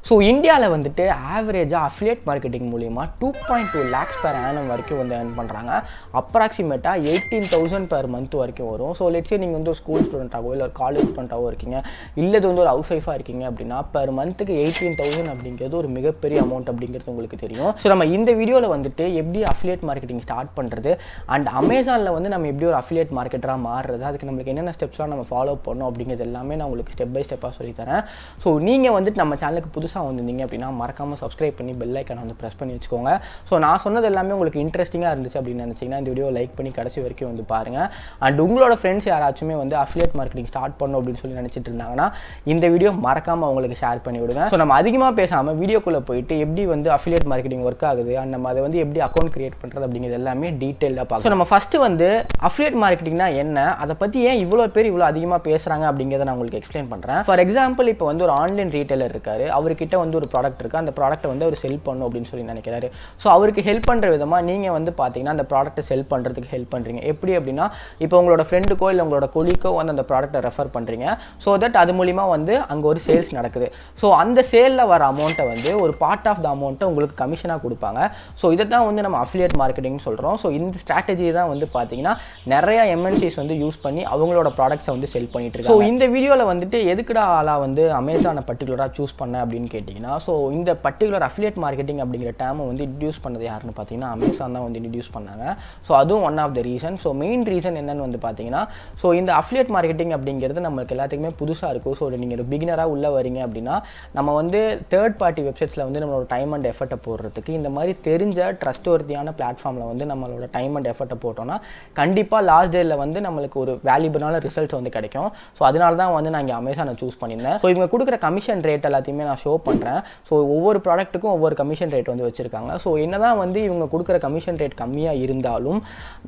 So இந்தியாவில் வந்துட்டு ஆவரேஜாக அஃபிலியேட் மார்க்கெட்டிங் மூலிமா 2.2 lakhs per annum வரைக்கும் வந்து earn பண்ணுறாங்க. அப்ராக்சிமேட்டாக 18,000 per month வரைக்கும் வரும். ஸோ லெட்ஸே நீங்கள் வந்து ஒரு ஸ்கூல் ஸ்டூடெண்ட்டாகவோ இல்லை ஒரு காலேஜ் ஸ்டூடெண்ட்டாகவோ இருக்கீங்க, இல்லை வந்து ஒரு ஹவுஸ் ஒய்ஃபாக இருக்கீங்க அப்படின்னா per மந்த்துக்கு 18,000 அப்படிங்கிறது ஒரு மிகப்பெரிய அமௌண்ட் அப்படிங்கிறது உங்களுக்கு தெரியும். ஸோ நம்ம இந்த வீடியோவில் வந்துட்டு எப்படி அஃபிலியேட் மார்க்கெட்டிங் ஸ்டார்ட் பண்ணுறது அண்ட் அமேசானில் வந்து நம்ம எப்படி ஒரு அஃபிலியேட் மார்க்கெட்டராக மாறுறது, அதுக்கு நம்மளுக்கு என்னென்ன ஸ்டெப்ஸ்லாம் நம்ம ஃபாலோ பண்ணணும் அப்படிங்கிறது எல்லாமே நான் உங்களுக்கு ஸ்டெப் பை ஸ்டெப்பாக சொல்லித்தரேன். ஸோ நீங்கள் வந்துட்டு நம்ம சேனலுக்கு புதுசாக வந்திருந்தீங்க அப்படின்னா மறக்காமல் சப்ஸ்கிரைப் பண்ணி பெல் ஐக்கானை வந்து ப்ரெஸ் பண்ணி வச்சுக்கோங்க. ஸோ நான் சொன்னது எல்லாமே உங்களுக்கு இன்ட்ரெஸ்டிங்காக இருந்துச்சு அப்படின்னு நினச்சிங்கன்னா இந்த வீடியோ லைக் பண்ணி கடைசி வரைக்கும் வந்து பாருங்கள். அண்ட் உங்களோட ஃப்ரெண்ட்ஸ் யாராச்சுமே வந்து அஃபிலியேட் மார்க்கெட்டிங் ஸ்டார்ட் பண்ணணும் அப்படின்னு சொல்லி நினச்சிட்டு இருந்தாங்கன்னா இந்த வீடியோ மறக்காமல் அவங்களுக்கு ஷேர் பண்ணி விடுங்க. ஸோ நம்ம அதிகமாக பேசாமல் வீடியோக்குள்ளே போயிட்டு எப்படி வந்து அஃபிலியேட் மார்க்கெட்டிங் ஒர்க் ஆகுது அண்ட் நம்ம அதை வந்து எப்படி அக்கௌண்ட் கிரியேட் பண்ணுறது அப்படிங்கிறது எல்லாமே டீட்டெயிலாக பார்க்கலாம். ஸோ நம்ம ஃபஸ்ட்டு வந்து அஃபிலியேட் மார்க்கெட்டிங்னா என்ன, அதை பற்றி ஏன் இவ்வளோ பேர் இவ்வளோ அதிகமாக பேசுகிறாங்க அப்படிங்கிறத நான் உங்களுக்கு எக்ஸ்பிளைன் பண்ணுறேன். ஃபார் எக்ஸாம்பிள் இப்போ வந்து ஒரு ஆன்லைன் ரீட்டைலர் இருக்காரு, அவர்கிட்ட வந்து ஒரு ப்ராடக்ட் இருக்குது, அந்த ப்ராடக்ட்டை வந்து அவர் செல் பண்ணணும் அப்படின்னு சொல்லி நினைக்கிறாரு. ஸோ அவருக்கு ஹெல்ப் பண்ணுற விதமாக நீங்கள் வந்து பார்த்தீங்கன்னா அந்த ப்ராடக்ட்டை செல் பண்ணுறதுக்கு ஹெல்ப் பண்ணுறீங்க. எப்படி அப்படின்னா இப்போ உங்களோட ஃப்ரெண்டுக்கோ இல்லை உங்களோட கொலீக்கோ வந்து அந்த ப்ராடக்ட்டை ரெஃபர் பண்ணுறீங்க. ஸோ தட் அது மூலிமா வந்து அங்கே ஒரு சேல்ஸ் நடக்குது. ஸோ அந்த சேலில் வர அமௌண்ட்டை வந்து ஒரு பார்ட் ஆஃப் த அமௌண்ட்டை உங்களுக்கு கமிஷனாக கொடுப்பாங்க. ஸோ இதை தான் வந்து நம்ம அஃபிலியேட் மார்க்கெட்டிங்னு சொல்கிறோம். ஸோ இந்த ஸ்ட்ராட்டஜி தான் வந்து பார்த்தீங்கன்னா நிறைய எம்என்சிஸ் வந்து யூஸ் பண்ணி அவங்களோட ப்ராடக்ட்ஸை வந்து செல் பண்ணிட்டு இருக்காங்க. ஸோ இந்த வீடியோவில் வந்துட்டு எதுக்குடா ஆளாக வந்து அமேசானை பர்டிகுலராக சூஸ் பண்ண அப்படின்னு கேட்டிங்கன்னா, ஸோ இந்த பர்டிகுலர் அஃபிலியேட் மார்க்கெட்டிங் அப்படிங்கிற டேமை வந்து இன்ட்ரடியூஸ் பண்ணது யாருன்னு பார்த்தீங்கன்னா அமேசான் தான் வந்து இன்ட்ரடியூஸ் பண்ணாங்க. ஸோ அதுவும் one of the reason. So main reason என்னன்னு வந்து பார்த்தீங்கன்னா, ஸோ இந்த அஃபிலியேட் மார்க்கெட்டிங் அப்படிங்கிறது நம்மளுக்கு எல்லாத்துக்குமே புதுசாக இருக்கும். ஸோ நீங்கள் ஒரு பிகினராக உள்ளே வரீங்க அப்படின்னா நம்ம வந்து தேர்ட் பார்ட்டி வெப்சைட்ஸில் வந்து நம்மளோட டைம் அண்ட் எஃபர்ட்டை போடுறதுக்கு இந்த மாதிரி தெரிஞ்ச ட்ரஸ்ட் ஒர்த்தியான பிளாட்ஃபார்மில் வந்து நம்மளோட டைம் அண்ட் எஃபர்ட்டை போட்டோம்னா கண்டிப்பாக லாஸ்ட் டேயில் வந்து நம்மளுக்கு ஒரு வேல்யூபிளான ரிசல்ட்ஸ் வந்து கிடைக்கும். ஸோ அதனால தான் வந்து நான் இங்கே அமேசானை சூஸ் பண்ணியிருந்தேன். ஸோ இவங்க கொடுக்குற கமிஷன் ரேட் எல்லாத்தையுமே நான் ஷோ பண்ணுறேன். ஸோ ஒவ்வொரு ப்ராடக்ட்டுக்கும் ஒவ்வொரு கமிஷன் ரேட் வந்து வச்சுருக்காங்க. ஸோ என்ன தான் வந்து இவங்க கொடுக்குற கமிஷன் ரேட் கம்மியாக இருந்தாலும்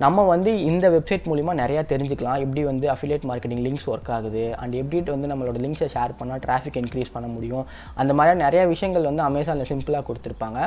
நம்ம வந்து இந்த வெப்சைட் மூலிமா நிறையா தெரிஞ்சுக்கலாம். எப்படி வந்து அஃபிலியேட் மார்க்கெட்டிங் லிங்க்ஸ் ஒர்க் ஆகுது அண்ட் எப்படி வந்து நம்மளோட லிங்க்ஸை ஷேர் பண்ணால் டிராஃபிக் இன்க்ரீஸ் பண்ண முடியும். அந்த மாதிரி நிறையா விஷயங்கள் வந்து அமேசானில் சிம்பிளாக கொடுத்துருப்பாங்க.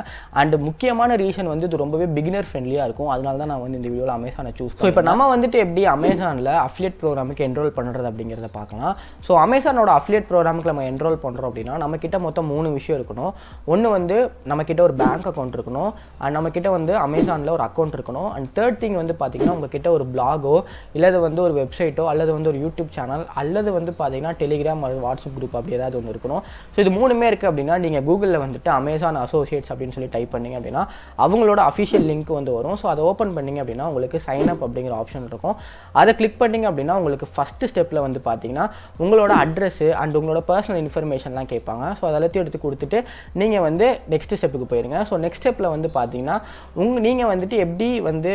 அண்ட் முக்கியமான ரீசன் வந்து இது ரொம்பவே பிகினர் ஃப்ரெண்ட்லியாக இருக்கும். அதனால தான் நான் வந்து இந்த வீடியோவில் அமேசானை சூஸ் பண்ணேன். ஸோ இப்போ நம்ம வந்துட்டு எப்படி அமேசானில் அஃபிலியேட் ப்ரோக்ராமுக்கு என்ரோல் பண்ணுறது அப்படிங்கிறத பார்க்கலாம். ஸோ அமேசானோட அஃபிலியேட் ப்ரோக்ராமுக்கு நம்ம என்ரோல் பண்ணுறோம் அப்படின்னா நம்மக்கிட்ட மொத்தம் 3 விஷயம் இருக்கணும். ஒன்று வந்து நம்மக்கிட்ட ஒரு பேங்க் அக்கௌண்ட் இருக்கணும், அண்ட் நம்மக்கிட்ட வந்து அமேசானில் ஒரு அக்கௌண்ட் இருக்கணும், அண்ட் தேர்ட் திங் வந்து பார்த்தீங்கன்னா உங்ககிட்ட ஒரு பிளாகோ இல்லது வந்து ஒரு வெப்சைட்டோ அல்லது வந்து ஒரு யூடியூப் சேனல் அல்லது வந்து பார்த்தீங்கன்னா டெலிகிராம் அல்லது வாட்ஸ்அப் குரூப் அப்படி ஏதாவது ஒன்று இருக்கணும். ஸோ இது 3மே இருக்குது அப்படின்னா நீங்கள் கூகுளில் வந்துட்டு அமேசான் அசோசியேட்ஸ் அப்படின்னு சொல்லி டைப் பண்ணிங்க அப்படின்னா அவங்களோட அஃபிஷியல் லிங்க் வந்து வரும். ஸோ அதை ஓப்பன் பண்ணிங்க அப்படின்னா உங்களுக்கு சைன் அப் அப்படிங்கிற ஆப்ஷன் இருக்கும். அதை கிளிக் பண்ணிங்க அப்படின்னா உங்களுக்கு ஃபஸ்ட்டு ஸ்டெப்பில் வந்து பார்த்தீங்கன்னா உங்களோட அட்ரஸ் அண்ட் உங்களோட பர்சனல் இன்ஃபர்மேஷன்லாம் கேட்பாங்க. ஸோ அதெல்லாத்தையும் எடுத்து கொடுத்துட்டு நீங்கள் வந்து நெக்ஸ்ட் ஸ்டெப்புக்கு போயிருங்க. ஸோ நெக்ஸ்ட் ஸ்டெப்பில் வந்து பார்த்தீங்கன்னா நீங்கள் வந்துட்டு எப்படி வந்து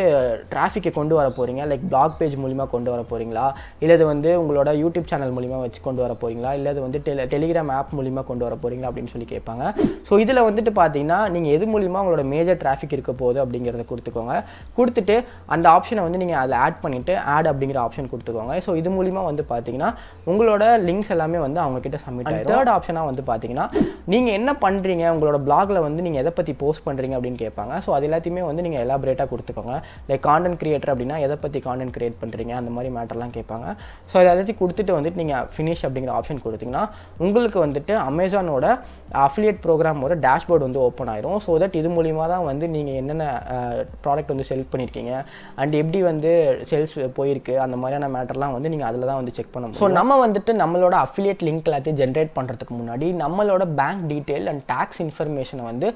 டிராஃபிக்கை கொண்டு வர போகிறீங்க, லைக் பிளாக் பேஜ் மூலிமா கொண்டு வர போகிறீங்களா, இல்லது வந்து உங்களோட யூடியூப் சேனல் மூலிமா வச்சு கொண்டு வர போகிறீங்களா, இல்லது வந்து டெலிகிராம் ஆப் மூலிமா கொண்டு வர போகிறீங்களா அப்படின்னு சொல்லி கேட்பாங்க. ஸோ இதில் வந்துட்டு பார்த்தீங்கன்னா நீங்கள் எது மூலிமா உங்களோட மேஜர் டிராஃபிக் இருக்க போகுது அப்படிங்கிறத கொடுத்துக்கோங்க. கொடுத்துட்டு அந்த ஆப்ஷனை வந்து நீங்கள் அதில் ஆட் பண்ணிவிட்டு ஆட் அப்படிங்கிற ஆப்ஷன் கொடுத்துக்கோங்க. ஸோ இது மூலிமா வந்து பார்த்தீங்கன்னா உங்களோட லிங்க்ஸ் எல்லாமே வந்து அவங்கக்கிட்ட சப்மிட் ஆகிடும். தேர்ட் ஆப்ஷனாக வந்து பார்த்தீங்கன்னா நீங்கள் என்ன பண்ணுறீங்க, உங்களோட பிளாகில் வந்து நீங்கள் எதை பற்றி போஸ்ட் பண்ணுறீங்க அப்படின்னு கேட்பாங்க. ஸோ அது எல்லாத்தையுமே வந்து நீங்கள் எலாபரேட்டாக கொடுத்துக்கோங்க. லைக் கான்டென்ட் கிரியேட்டர் அப்படின்னா எதை பற்றி கான்டென்ட் கிரியேட் பண்ணுறீங்க அந்த மாதிரி மேட்டர்லாம் கேட்பாங்க. ஸோ அதை எல்லாத்தையும் கொடுத்துட்டு வந்துட்டு நீங்கள் ஃபினிஷ் அப்படிங்கிற ஆப்ஷன் கொடுத்தீங்கன்னா உங்களுக்கு வந்துட்டு அமேசானோட அஃபிலியேட் ப்ரோக்ராமோட டேஷ்போர்டு வந்து ஓப்பன் ஆயிரும். ஸோ தட் இது மூலிமா தான் வந்து நீங்கள் என்னென்ன ப்ராடக்ட் வந்து செல் பண்ணியிருக்கீங்க அண்ட் எப்படி வந்து சேல்ஸ் போயிருக்கு அந்த மாதிரியான மேட்டர்லாம் வந்து நீங்கள் அதில் தான் வந்து செக் பண்ணணும். ஸோ நம்ம வந்துட்டு நம்மளோட அஃபிலியேட் லிங்க் எல்லாத்தையும் ஜென்ரேட் பண்ணுறதுக்கு முன்னாடி நம்மளோட பேங்க் டீட்டெயில் அண்ட் டேக்ஸ் இன்ஃபர்மேஷனை வந்து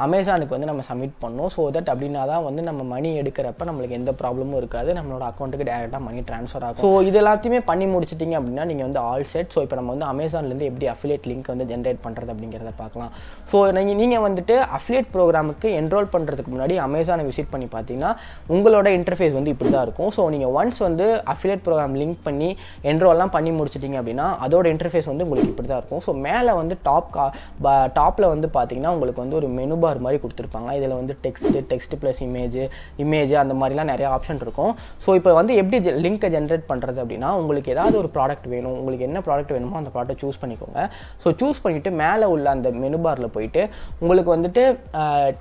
அமேசானுக்கு வந்து நம்ம சப்மிட் பண்ணணும். ஸோ தட் அப்படின்னா தான் வந்து நம்ம மணி எடுக்கிறப்ப நம்மளுக்கு எந்த ப்ராப்ளமும் இருக்காது, நம்மளோட அக்கௌண்ட்டுக்கு டேரெக்டாக மணி ட்ரான்ஸ்ஃபர் ஆகும். ஸோ இது எல்லாத்தையுமே பண்ணி முடிச்சிட்டிங்க அப்படின்னா நீங்கள் வந்து ஆல் செட். ஸோ இப்போ நம்ம வந்து அமேசான்லேருந்து எப்படி அஃபிலியேட் லிங்க் வந்து ஜென்ரேட் பண்ணுறது அப்படிங்கிறத பார்க்கலாம். ஸோ நீங்கள் வந்துட்டு அஃபிலியேட் ப்ரோக்ராமுக்கு என்ரோல் பண்ணுறதுக்கு முன்னாடி அமேசானை விசிட் பண்ணி பார்த்தீங்கன்னா உங்களோட இன்டர்ஃபேஸ் வந்து இப்படி தான் இருக்கும். ஸோ நீங்கள் ஒன்ஸ் வந்து அஃபிலியேட் ப்ரோக்ராம் லிங்க் பண்ணி என்ரோல்லாம் பண்ணி முடிச்சிட்டிங்க அப்படின்னா அதோட இன்டர்ஃபேஸ் வந்து உங்களுக்கு இப்படி தான் இருக்கும். ஸோ மேலே வந்து டாப்பில் வந்து பார்த்தீங்கன்னா உங்களுக்கு வந்து ஒரு மெனு பார் மாதிரி கொடுத்துருப்பாங்க. இதில் வந்து டெக்ஸ்ட் ப்ளஸ் இமேஜ் அந்த மாதிரிலாம் நிறைய ஆப்ஷன் இருக்கும். ஸோ இப்போ வந்து எப்படி லிங்க்கை ஜென்ரேட் பண்ணுறது அப்படின்னா உங்களுக்கு ஏதாவது ஒரு ப்ராடக்ட் வேணும், உங்களுக்கு என்ன ப்ராடக்ட் வேணுமோ அந்த ப்ராடக்ட் சூஸ் பண்ணிக்கோங்க. ஸோ சூஸ் பண்ணிவிட்டு மேலே உள்ள அந்த மெனு பாரில் போயிட்டு உங்களுக்கு வந்துட்டு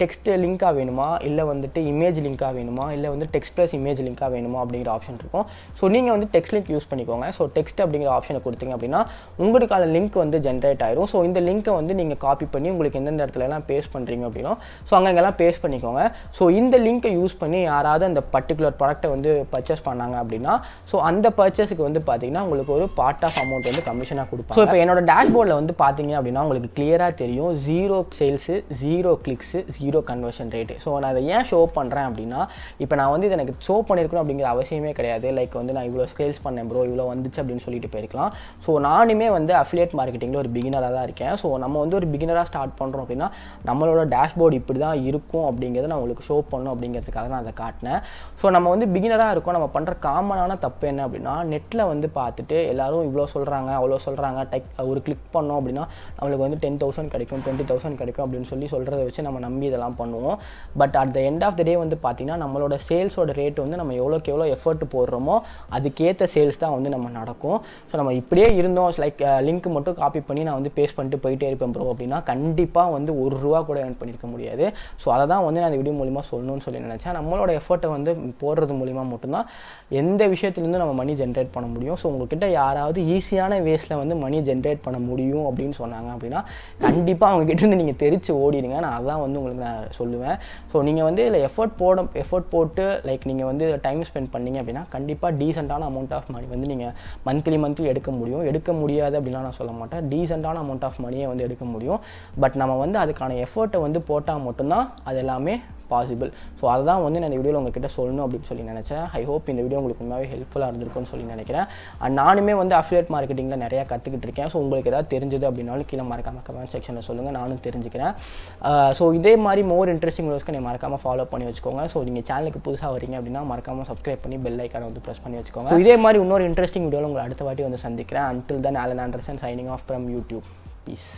டெக்ஸ்ட் லிங்காக வேணுமா இல்லை வந்துட்டு இமேஜ் லிங்காக வேணுமா இல்லை வந்து டெக்ஸ்ட் ப்ளஸ் இமேஜ் லிங்காக வேணுமா அப்படிங்கிற ஆப்ஷன் இருக்கும். ஸோ நீங்கள் வந்து டெக்ஸ்ட் லிங்க் யூஸ் பண்ணிக்கோங்க. ஸோ டெக்ஸ்ட் அப்படிங்கிற ஆப்ஷனை கொடுத்தீங்க அப்படின்னா உங்களுக்கான லிங்க் வந்து ஜென்ரேட் ஆயிரும். ஸோ இந்த லிங்க்கை வந்து நீங்கள் காப்பி பண்ணி உங்களுக்கு எந்தெந்த இடத்துலலாம் பேஸ்ட் பண்ணுறீங்க அப்படின்னா ஸோ அங்கெல்லாம் பேஸ்ட் பண்ணிக்கோங்க. ஸோ இந்த லிங்க்கை யூஸ் பண்ணி யாராவது அந்த பர்டிகுலர் ப்ராடக்ட்டை வந்து பர்ச்சேஸ் பண்ணாங்க அப்படின்னா ஸோ அந்த பர்ச்சேஸுக்கு வந்து பார்த்தீங்கன்னா உங்களுக்கு ஒரு பார்ட் ஆஃப் அமௌண்ட் வந்து கமிஷனாக கொடுப்பாங்க. ஸோ இப்போ என்னோட டேஷ்போர்டில் வந்து பார்த்தீங்க அப்படின்னா உங்களுக்கு கிளியராக தெரியும் 0 sales 0 clicks 0 conversion rate. So நான் அதை ஏன் ஷோ பண்ணுறேன் அப்படின்னா இப்போ நான் வந்து இதை எனக்கு ஷோ பண்ணியிருக்கணும் அப்படிங்கிற அவசியமே கிடையாது. லைக் வந்து நான் இவ்வளோ சேல்ஸ் பண்ணேன் ப்ரோ, இவ்வளோ வந்துச்சு அப்படின்னு சொல்லிட்டு போயிருக்கலாம். ஸோ நானுமே வந்து அஃபிலியேட் மார்க்கெட்டிங்கில் ஒரு பிகினராக தான் இருக்கேன். ஸோ நம்ம வந்து ஒரு பிகினராக ஸ்டார்ட் பண்ணுறோம் அப்படின்னா நம்மளோட டேஷ்போர்டு இப்படி தான் இருக்கும் அப்படிங்கிறத நான் உங்களுக்கு ஷோ பண்ணணும் அப்படிங்கிறதுக்காக நான் அதை காட்டினேன். ஸோ நம்ம வந்து பிகினராக இருக்கோம், நம்ம பண்ணுற காமனான தப்பு என்ன அப்படின்னா நெட்டில் வந்து பார்த்துட்டு எல்லாரும் இவ்வளோ சொல்கிறாங்க அவ்வளோ சொல்கிறாங்க, ஒரு கிளிக் பண்ணோம் அப்படின்னா நம்மளுக்கு வந்து 10,000 கிடைக்கும் 20,000 கிடைக்கும் அப்படின்னு சொல்கிறத வச்சு நம்ம நம்பி இதெல்லாம் பண்ணுவோம். But at the end of the day வந்து பார்த்திங்கன்னா நம்மளோட சேல்ஸோட ரேட் வந்து நம்ம எவ்வளோக்கு எவ்வளோ எஃபர்ட் போடுறோமோ அதுக்கேற்ற சேல்ஸ் தான் வந்து நம்ம நடக்கும். ஸோ நம்ம இப்படியே இருந்தோம் லைக் லிங்க் மட்டும் காப்பி பண்ணி நான் வந்து பேஸ்ட் பண்ணிட்டு போயிட்டே இருப்பேன் ப்ரோ அப்படின்னா கண்டிப்பாக வந்து ₹1 கூட ஏர்ன் பண்ணியிருக்க முடியாது. ஸோ அதை தான் வந்து நான் இந்த வீடியோ மூலிமா சொல்லணும்னு சொல்லி நினச்சேன். நம்மளோட எஃபர்ட்டை வந்து போடுறது மூலிமா மட்டும்தான் எந்த விஷயத்துலேருந்து நம்ம மணி ஜென்ரேட் பண்ண முடியும். ஸோ உங்கள்கிட்ட யாராவது ஈஸியான வேஸில் வந்து மணி ஜென்ரேட் பண்ண முடியும் அப்படின்னு சொன்னாங்க அப்படின்னா கண்டிப்பாக அவங்ககிட்ட நீங்கள் தெரிச்சு ஓடிடுங்க. நான் அதான் வந்து உங்களுக்கு நான் சொல்லுவேன். ஸோ நீங்கள் வந்து இதில் எஃபர்ட் போட்டு லைக் நீங்கள் வந்து டைம் ஸ்பெண்ட் பண்ணிங்க அப்படின்னா கண்டிப்பாக டீசெண்டான அமௌண்ட் ஆஃப் மணி வந்து நீங்கள் மந்த்லி எடுக்க முடியும். எடுக்க முடியாது அப்படின்னா நான் சொல்ல மாட்டேன், டீசெண்டான அமௌண்ட் ஆஃப் மணியை வந்து எடுக்க முடியும். பட் நம்ம வந்து அதுக்கான எஃபர்ட்டை வந்து போட்டால் மட்டும்தான் அது எல்லாமே பாசிபிள். ஸோ அதுதான் வந்து நான் இந்த வீடியோவில் உங்ககிட்ட சொல்லணும் அப்படின்னு சொல்லி நினச்சேன். ஐ ஹோப் இந்த வீடியோ உங்களுக்கு உண்மையாகவே ஹெல்ப்ஃபுல்லாக இருந்திருக்கும்னு சொல்லி நினைக்கிறேன். அண்ட் நானுமே வந்து அஃபிலியேட் மார்க்கெட்டிங்கில் நிறையா கற்றுக்கிட்டு இருக்கேன். ஸோ உங்களுக்கு ஏதாவது தெரிஞ்சது அப்படின்னாலும் கீழே மறக்காமல் கமெண்ட் செக்ஷனில் சொல்லுங்கள், நானும் தெரிஞ்சுக்கிறேன். ஸோ இதே மாதிரி மோர் இன்ட்ரெஸ்டிங் வீடியோஸ்க்கு நீங்கள் மறக்காமல் ஃபாலோ பண்ணி வச்சுக்கோங்க. ஸோ நீங்கள் சேனலுக்கு புதுசாக வரீங்க அப்படின்னா மறக்காமல் சப்ஸ்கிரைப் பண்ணி பெல் ஐக்கானை வந்து ப்ரெஸ் பண்ணி வச்சுக்கோங்க. ஸோ இதே மாதிரி இன்னொரு இன்ட்ரெஸ்டிங் வீடியோவில் உங்களை அடுத்த வாட்டி வந்து சந்திக்கிறேன். Until then, Alan Anderson signing off from YouTube. Peace.